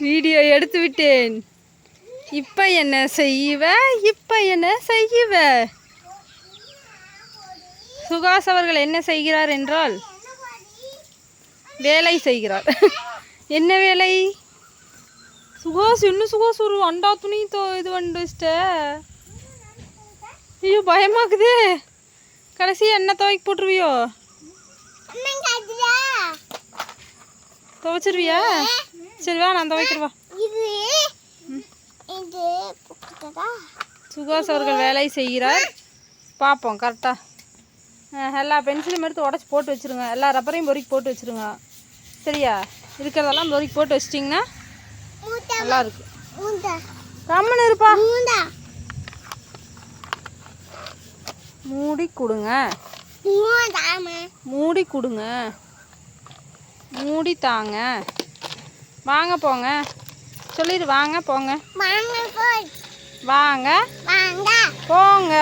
Video எடுத்து விட்டேன். இப்ப என்ன செய்வ? சுகாஸ் அவர்கள் என்ன செய்கிறார் என்றால் வேலை செய்கிறார். என்ன வேலை? சுகாஸ் இன்னும் சுகாஸ் ஒரு அண்டா துணி இது பண்ணிட்டு வச்சிட்ட. ஐயோ பயமாக்குதே. கடைசி என்ன துவைக்க போட்டுருவியோ? துவைச்சிருவியா? சரி வா நான் துவைக்கிறவா. சுகாஸ் அவர்கள் வேலை செய்கிறார். பார்ப்போம் கரெக்டாக. எல்லா பென்சிலும் எடுத்து உடச்சி போட்டு வச்சுருங்க. எல்லா ரப்பரையும் பொறுக்கி போட்டு வச்சுருங்க. சரியா? இருக்கிறதெல்லாம் பொறுக்கி போட்டு வச்சிட்டிங்கன்னா நல்லா இருக்கு. கம்முன்னு இருப்பா. மூடி கொடுங்க. மூடி தாங்க. வாங்க போங்க சொல்லிடு. வாங்க போங்க. வாங்க போங்க.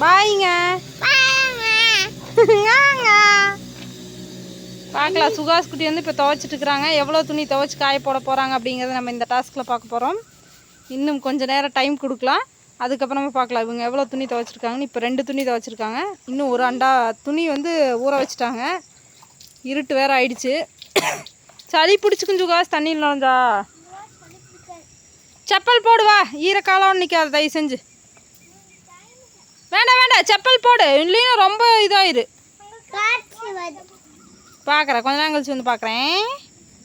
பாய்ங்க. பார்க்கலாம். சுகாஸ் குட்டி வந்து இப்போ துவைச்சிட்டு இருக்கிறாங்க. எவ்வளோ துணி துவைச்சி காய போட போகிறாங்க அப்படிங்கிறத நம்ம இந்த டாஸ்கில் பார்க்க போகிறோம். இன்னும் கொஞ்சம் நேரம் டைம் கொடுக்கலாம். அதுக்கப்புறமா பார்க்கலாம் இவங்க எவ்வளோ துணி துவைச்சிருக்காங்கன்னு. இப்போ 2 துணி துவைச்சிருக்காங்க. இன்னும் ஒரு அண்டா துணி வந்து ஊற வச்சுட்டாங்க. இருட்டு வேறு ஆயிடுச்சு. சளி பிடிச்சிக்கும் சுகாஸ் தண்ணியில் நுழைஞ்சா. செப்பல் போடுவா. ஈரக்காலம் நிற்காது தயவு செஞ்சு. வேண்டாம் செப்பல் போடு. இல்லைன்னா ரொம்ப இதாயிரு. பார்க்குறேன் கொஞ்ச நேரம் கழிச்சு வந்து பார்க்குறேன்.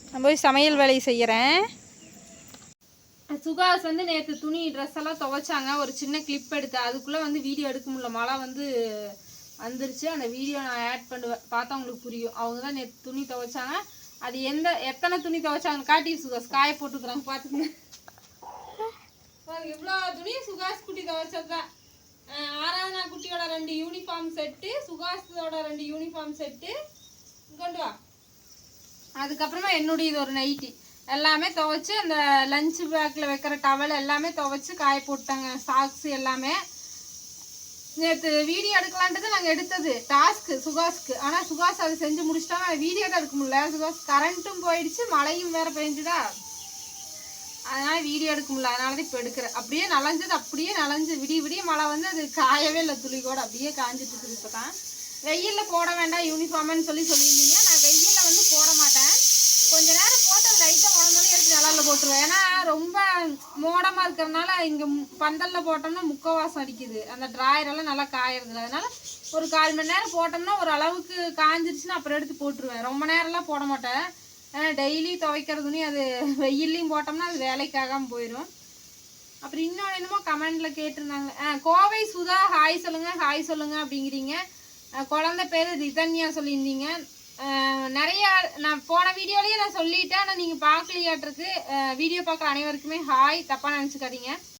நான் போய் சமையல் வேலையை செய்கிறேன். சுகாஸ் வந்து நேற்று துணி ட்ரெஸ் எல்லாம் துவைச்சாங்க. ஒரு சின்ன கிளிப் எடுத்தேன். அதுக்குள்ளே வந்து வீடியோ எடுக்க முடியல. மழை வந்து வந்துருச்சு. அந்த வீடியோ நான் ஆட் பண்ணுவேன். பார்த்தா உங்களுக்கு புரியும். அவங்க தான் நேற்று துணி துவைச்சாங்க. அது எத்தனை துணி துவைச்சாங்கன்னு காட்டி சுகாஸ் காய போட்டுக்கிறாங்க. பார்த்துக்குங்க. இவ்வளோ துணி சுகாஸ் குட்டி துவைச்சதுதான். ஆராதனா குட்டியோட 2 யூனிஃபார்ம் செட்டு, சுகாஸோட 2 யூனிஃபார்ம் செட்டு கொண்டு வா. அதுக்கப்புறமா என்னுடைய இது ஒரு நைட்டி எல்லாமே துவைச்சி அந்த லஞ்ச் பேக்கில் வைக்கிற டவல் எல்லாமே துவைச்சி காய போட்டாங்க. சாக்ஸ் எல்லாமே நேற்று வீடியோ எடுக்கலான்ட்டு நாங்கள் எடுத்தது டாஸ்க்கு சுகாஸ்க்கு. ஆனால் சுகாஸ் அதை செஞ்சு முடிச்சிட்டாங்க. வீடியோ தான் எடுக்க முடியல. சுகாஸ் கரண்ட்டும் போயிடுச்சு. மழையும் வேறு பெஞ்சுதா. அதனால் வீடியோ எடுக்க முடியல. அதனால தான் இப்போ எடுக்கிறேன். அப்படியே நனைஞ்சது. அப்படியே நனைஞ்சு விடிய மழை வந்து அது காயவே இல்லை. துளி கூட அப்படியே காஞ்சிட்டு இருக்குது. இப்போ தான் வெயிலில் போட வேண்டாம் யூனிஃபார்ம்னு சொல்லியிருந்தீங்க. நான் வெயிலில் வந்து போட மாட்டேன். கொஞ்ச நேரம் போட்டு அது லைட்டாக உடனே எடுத்து நிழல்ல போட்டுருவேன். ஏன்னா ரொம்ப மோடமாக இருக்கிறதுனால இங்கே பந்தலில் போட்டோம்னா முக்கவாசம் அடிக்குது. அந்த ட்ராயரெல்லாம் நல்லா காயறதில்ல. அதனால ஒரு 1/4 மணி நேரம் போட்டோம்னா ஒரு அளவுக்கு காஞ்சிருச்சுன்னா அப்புறம் எடுத்து போட்டுருவேன். ரொம்ப நேரம்லாம் போட மாட்டேன். ஏன்னா டெய்லி துவைக்கிறதுனே அது வெயிலையும் போட்டோம்னா அது வேலைக்காகாமல் போயிடும். அப்புறம் இன்னொன்று என்னமோ கமெண்டில் கேட்டிருந்தாங்க. கோவை சுதா ஹாய் சொல்லுங்க அப்படிங்கிறீங்க. குழந்தை பேர் ரிதன்யா சொல்லியிருந்தீங்க. நிறைய நான் போன வீடியோலேயே நான் சொல்லிட்டேன். ஆனால் நீங்கள் பார்க்கலையாட்டிருக்கு. வீடியோ பார்க்குற அனைவருக்குமே ஹாய். தப்பாக நினச்சிக்காதீங்க.